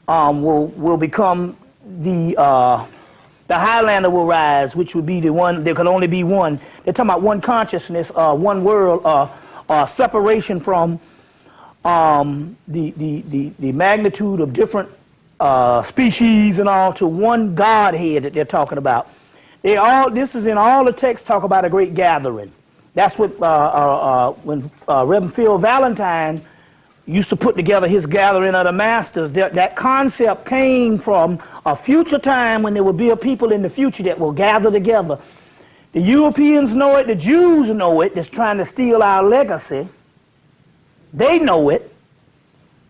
will become the Highlander will rise, which would be the one. There could only be one. They're talking about one consciousness, one world, separation from the magnitude of different species and all to one Godhead that they're talking about. This is in all the texts talk about a great gathering. That's what when Reverend Phil Valentine used to put together his gathering of the masters. That concept came from a future time when there will be a people in the future that will gather together. The Europeans know it, the Jews know it, that's trying to steal our legacy. They know it.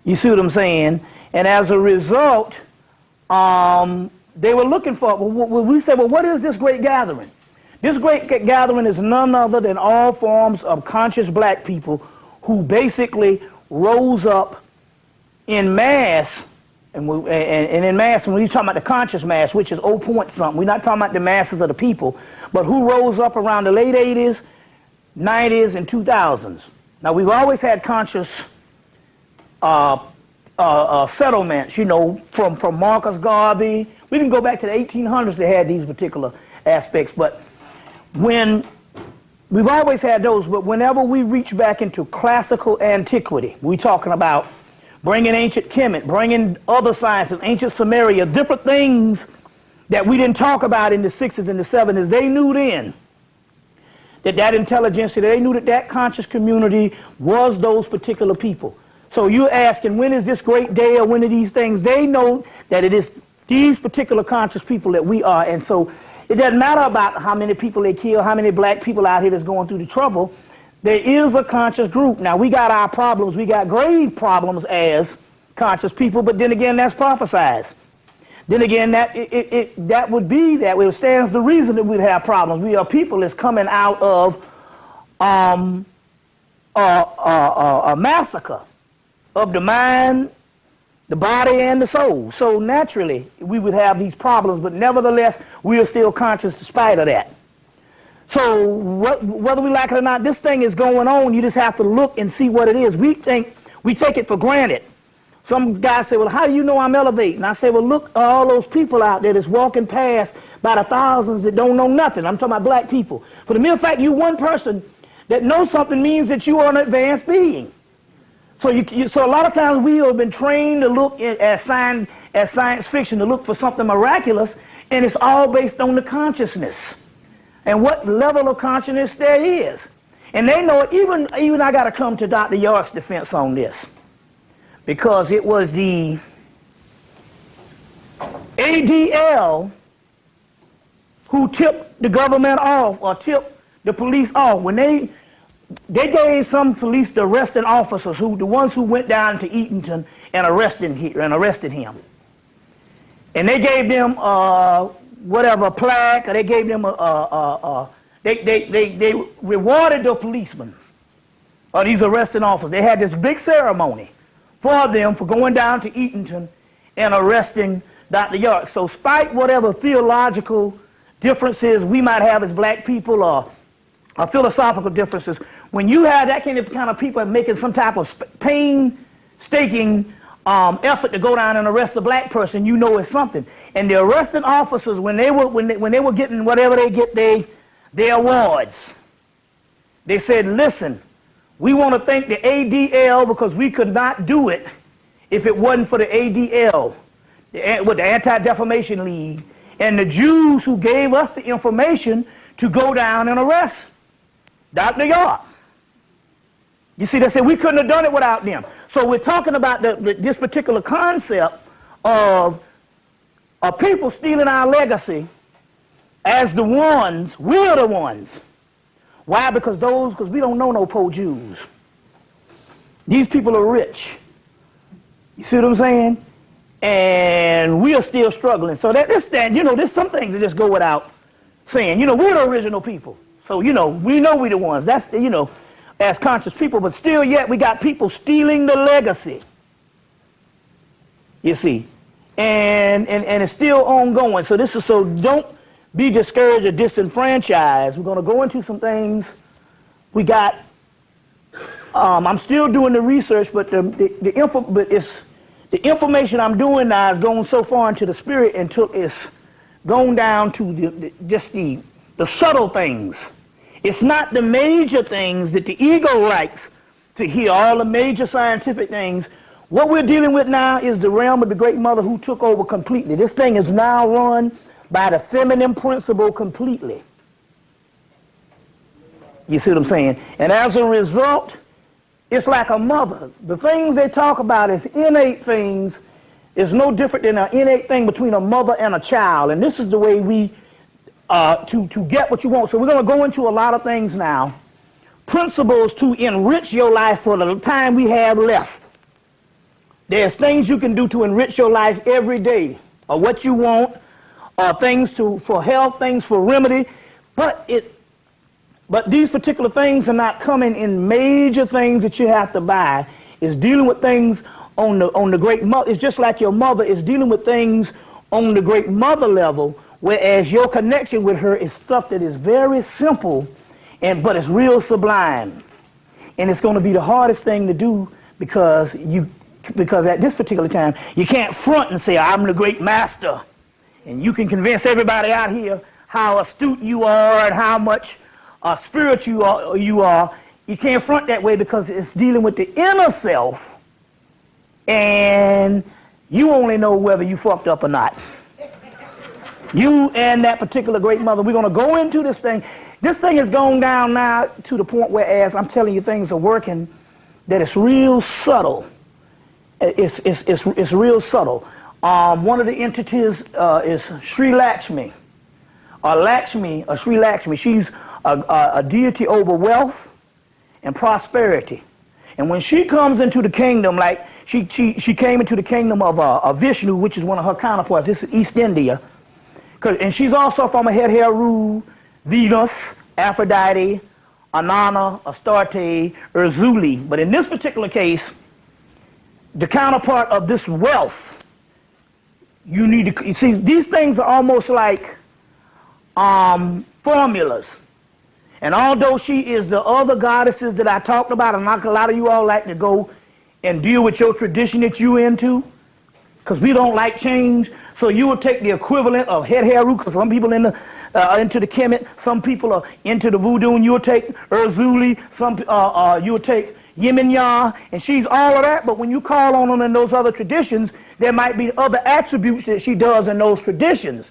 You see what I'm saying? And as a result, they were looking for, we said, well, what is this great gathering? This great gathering is none other than all forms of conscious black people who basically rose up in mass, and in mass, when we're talking about the conscious mass, which is 0 point something, we're not talking about the masses of the people, but who rose up around the late 80s, 90s, and 2000s. Now, we've always had conscious settlements, you know, from Marcus Garvey. We can go back to the 1800s, they had these particular aspects, but we've always had those, but whenever we reach back into classical antiquity, we're talking about bringing ancient Hemmitt, bringing other sciences, ancient Sumeria, different things that we didn't talk about in the 60s and the 70s. They knew then that intelligentsia, they knew that conscious community was those particular people. So you're asking, when is this great day or when are these things? They know that it is these particular conscious people that we are, and so it doesn't matter about how many people they kill, how many black people out here that's going through the trouble. There is a conscious group. Now, we got our problems. We got grave problems as conscious people, but then again, that's prophesized. Then again, that would be that. It stands the reason that we'd have problems. We are people that's coming out of a massacre of the mind, the body, and the soul. So naturally, we would have these problems, but nevertheless, we are still conscious despite of that. So whether we like it or not, this thing is going on. You just have to look and see what it is. We take it for granted. Some guys say, well, how do you know I'm elevating? I say, well, look, all those people out there that's walking past by the thousands that don't know nothing. I'm talking about black people. For the mere fact you one person that knows something means that you are an advanced being. So so a lot of times we have been trained to look at science fiction, to look for something miraculous, and it's all based on the consciousness and what level of consciousness there is. And they know it. Even I got to come to Dr. York's defense on this, because it was the ADL who tipped the government off, or tipped the police off when they gave some police the arresting officers, the ones who went down to Eatonton and arrested him. And they gave them whatever plaque, or they gave them they rewarded the policemen or these arresting officers. They had this big ceremony for them for going down to Eatonton and arresting Dr. York. So despite whatever theological differences we might have as black people or philosophical differences, when you have that kind of people making some type of painstaking effort to go down and arrest a black person, you know it's something. And the arresting officers, when they were getting whatever they get their awards, they said, listen, we want to thank the ADL because we could not do it if it wasn't for the ADL, with the Anti-Defamation League, and the Jews who gave us the information to go down and arrest Dr. York. You see, they said we couldn't have done it without them. So we're talking about this particular concept of people stealing our legacy as the ones, we're the ones. Why? Because we don't know no poor Jews. These people are rich. You see what I'm saying? And we are still struggling. So there's some things that just go without saying. We're the original people. So, we know we're the ones. That's, as conscious people, but still yet we got people stealing the legacy. You see. And it's still ongoing. So don't be discouraged or disenfranchised. We're going to go into some things. We got, I'm still doing the research, but the info, but The information I'm doing now is going so far into the spirit until it's gone down to just the subtle things. It's not the major things that the ego likes to hear, all the major scientific things. What we're dealing with now is the realm of the Great Mother who took over completely. This thing is now run by the feminine principle completely. You see what I'm saying? And as a result, it's like a mother. The things they talk about as innate things is no different than an innate thing between a mother and a child. And this is the way we, to get what you want. So we're going to go into a lot of things now. Principles to enrich your life for the time we have left. There's things you can do to enrich your life every day, or what you want, or things for health, things for remedy. But these particular things are not coming in major things that you have to buy. It's dealing with things on the Great Mother. It's just like your mother is dealing with things on the Great Mother level, whereas your connection with her is stuff that is very simple, but it's real sublime. And it's going to be the hardest thing to do because at this particular time, you can't front and say, I'm the great master. And you can convince everybody out here how astute you are and how much spiritual you are. You can't front that way because it's dealing with the inner self, and you only know whether you fucked up or not. You and that particular Great Mother, we're going to go into this thing. This thing has gone down now to the point where, as I'm telling you, things are working, that it's real subtle. It's real subtle. One of the entities is Sri Lakshmi, or Sri Lakshmi. She's a deity over wealth and prosperity. And when she comes into the kingdom, like she came into the kingdom of Vishnu, which is one of her counterparts. This is East India. And she's also from a Heru, Venus, Aphrodite, Anana, Astarte, Urzuli. But in this particular case, the counterpart of this wealth, you need to, you see, these things are almost like formulas. And although she is the other goddesses that I talked about, and like a lot of you all like to go and deal with your tradition that you into, because we don't like change, so you will take the equivalent of Heru, because some people into the Hemmitt, some people are into the voodoo, and you'll take Urzuli, you'll take Yeminya, and she's all of that, but when you call on them in those other traditions, there might be other attributes that she does in those traditions.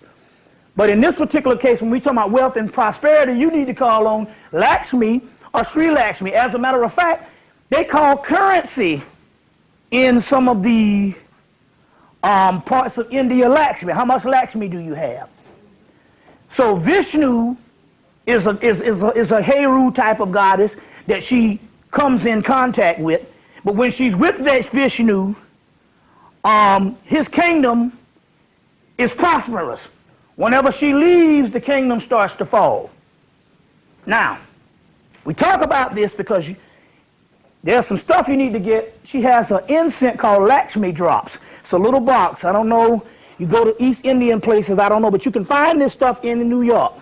But in this particular case, when we talk about wealth and prosperity, you need to call on Lakshmi or Sri Lakshmi. As a matter of fact, they call currency in some of the parts of India Lakshmi. How much Lakshmi do you have? So Vishnu is a Heru type of goddess that she comes in contact with. But when she's with that Vishnu, his kingdom is prosperous. Whenever she leaves, the kingdom starts to fall. Now, we talk about this because there's some stuff you need to get. She has an incense called Lakshmi drops. It's a little box. I don't know. You go to East Indian places, I don't know, but you can find this stuff in New York.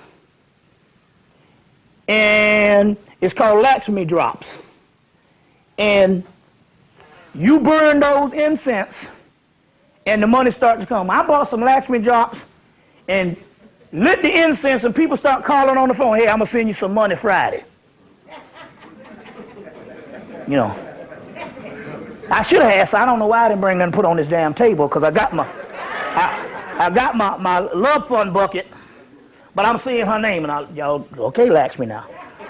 And it's called Lakshmi drops. And you burn those incense, and the money starts to come. I bought some Lakshmi drops and lit the incense, and people start calling on the phone, hey, I'm going to send you some money Friday. You know. I should have asked. I don't know why I didn't bring nothing to put on this damn table, because I got my love fund bucket, but I'm seeing her name, and y'all, okay, Lakshmi now.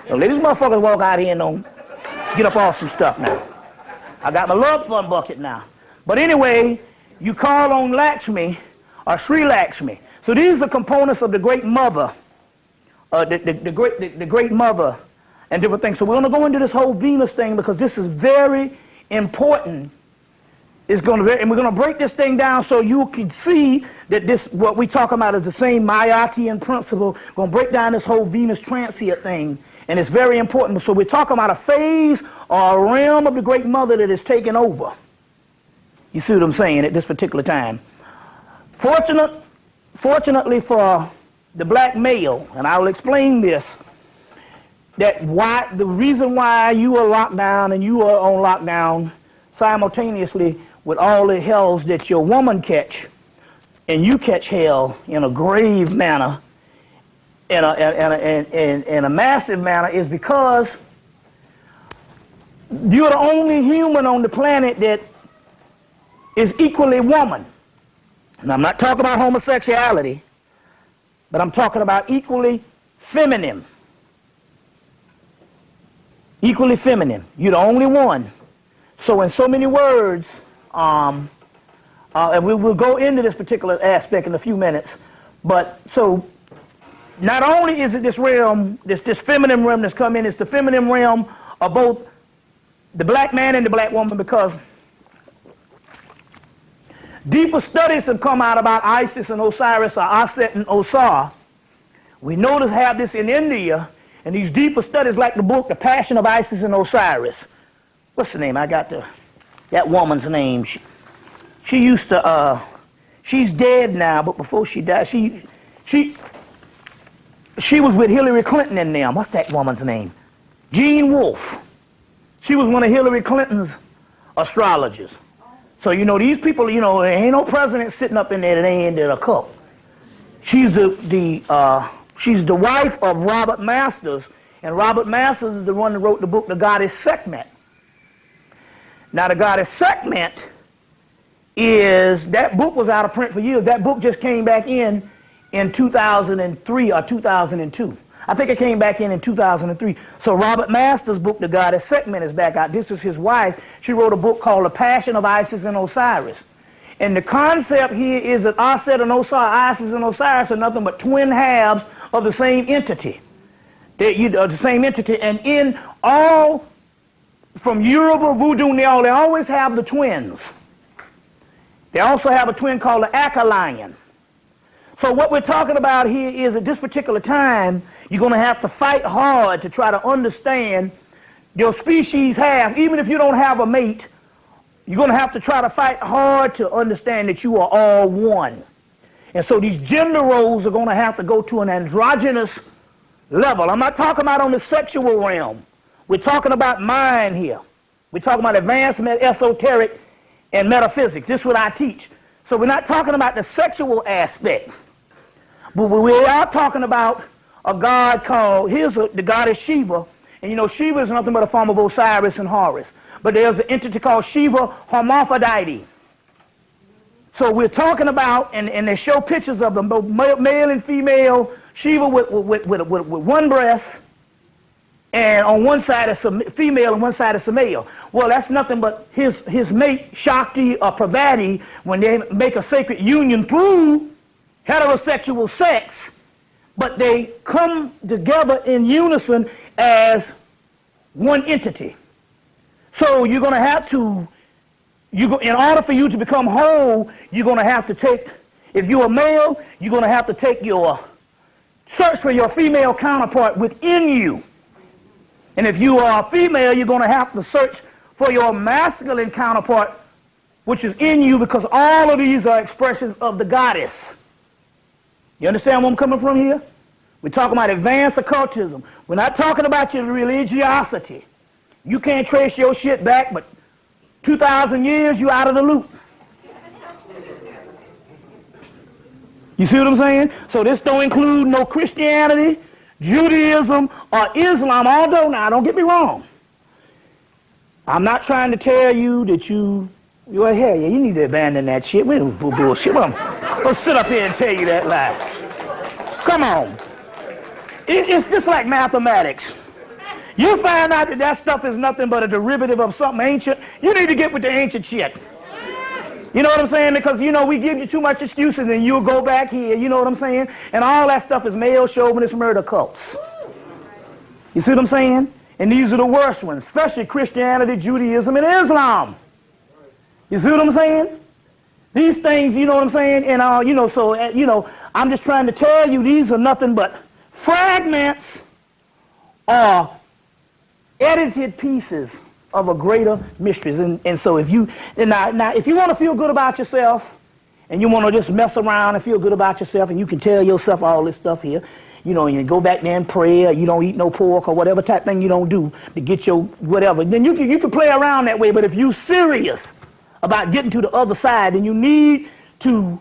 So let these motherfuckers walk out here and don't get up off some stuff now. I got my love fund bucket now. But anyway, you call on Lakshmi or Sri Lakshmi. So these are components of the Great Mother, the Great Mother, and different things. So we're going to go into this whole Venus thing because this is very important. And we're going to break this thing down so you can see that this, what we talk about, is the same Mayatian principle. We're going to break down this whole Venus transient thing, and it's very important. So we're talking about a phase or a realm of the Great Mother that is taking over. You see what I'm saying at this particular time. Fortunately for the black male, and I will explain this, that the reason why you are locked down and you are on lockdown simultaneously with all the hells that your woman catch, and you catch hell in a grave manner, in a massive manner, is because you're the only human on the planet that is equally woman. And I'm not talking about homosexuality, but I'm talking about equally feminine. Equally feminine. You're the only one. So in so many words, and we will go into this particular aspect in a few minutes, but so not only is it this realm, this feminine realm that's come in, it's the feminine realm of both the black man and the black woman, because deeper studies have come out about Isis and Osiris, or Aset and Osar. We know to have this in India, and these deeper studies, like the book, The Passion of Isis and Osiris. What's the name? I got that woman's name. She used to, she's dead now, but before she died, she was with Hillary Clinton and them. What's that woman's name? Jean Wolfe. She was one of Hillary Clinton's astrologers. So, you know, these people, you know, there ain't no president sitting up in there that ain't in a cup. She's she's the wife of Robert Masters, and Robert Masters is the one that wrote the book, The Goddess Sekhmet. Now, The Goddess Sekhmet that book was out of print for years. That book just came back in 2003 or 2002. I think it came back in 2003. So Robert Masters' book, The Goddess Sekhmet, is back out. This is his wife. She wrote a book called The Passion of Isis and Osiris. And the concept here is that Aset and Isis and Osiris are nothing but twin halves of the same entity. The same entity. And in all, from Yoruba, Voodoo, they always have the twins. They also have a twin called the Akalion. So what we're talking about here is at this particular time, you're going to have to fight hard to try to understand your species have, even if you don't have a mate, you're going to have to try to fight hard to understand that you are all one. And so these gender roles are going to have to go to an androgynous level. I'm not talking about on the sexual realm. We're talking about mind here. We're talking about advanced esoteric and metaphysics. This is what I teach. So we're not talking about the sexual aspect. But we are talking about a god called, the goddess Shiva. And you know, Shiva is nothing but a form of Osiris and Horus. But there's an entity called Shiva Hermaphrodite. So we're talking about, and they show pictures of them, both male and female, Shiva with one breast, and on one side is a female and one side is a male. Well, that's nothing but his mate, Shakti or Parvati, when they make a sacred union through heterosexual sex, but they come together in unison as one entity. So you're going to have to, in order for you to become whole, you're going to have to take, if you're a male, you're going to have to take search for your female counterpart within you. And if you are a female, you're going to have to search for your masculine counterpart, which is in you, because all of these are expressions of the goddess. You understand where I'm coming from here? We're talking about advanced occultism. We're not talking about your religiosity. You can't trace your shit back, but 2,000 years, you're out of the loop. You see what I'm saying? So this don't include no Christianity, Judaism, or Islam, although, now don't get me wrong. I'm not trying to tell you that you're hell, yeah, you need to abandon that shit. We don't do bullshit. Let's sit up here and tell you that lie. Come on. It's just like mathematics. You find out that that stuff is nothing but a derivative of something ancient, you need to get with the ancient shit. You know what I'm saying? Because, you know, we give you too much excuses and you'll go back here, you know what I'm saying? And all that stuff is male chauvinist murder cults. You see what I'm saying? And these are the worst ones, especially Christianity, Judaism, and Islam. You see what I'm saying? These things, you know what I'm saying? And, you know, so, you know, I'm just trying to tell you these are nothing but fragments or edited pieces of a greater mystery. And so if you, now if you want to feel good about yourself and you want to just mess around and feel good about yourself and you can tell yourself all this stuff here, you know, and you go back there and pray, or you don't eat no pork or whatever type thing you don't do to get your whatever, then you can play around that way. But if you're serious about getting to the other side, then you need to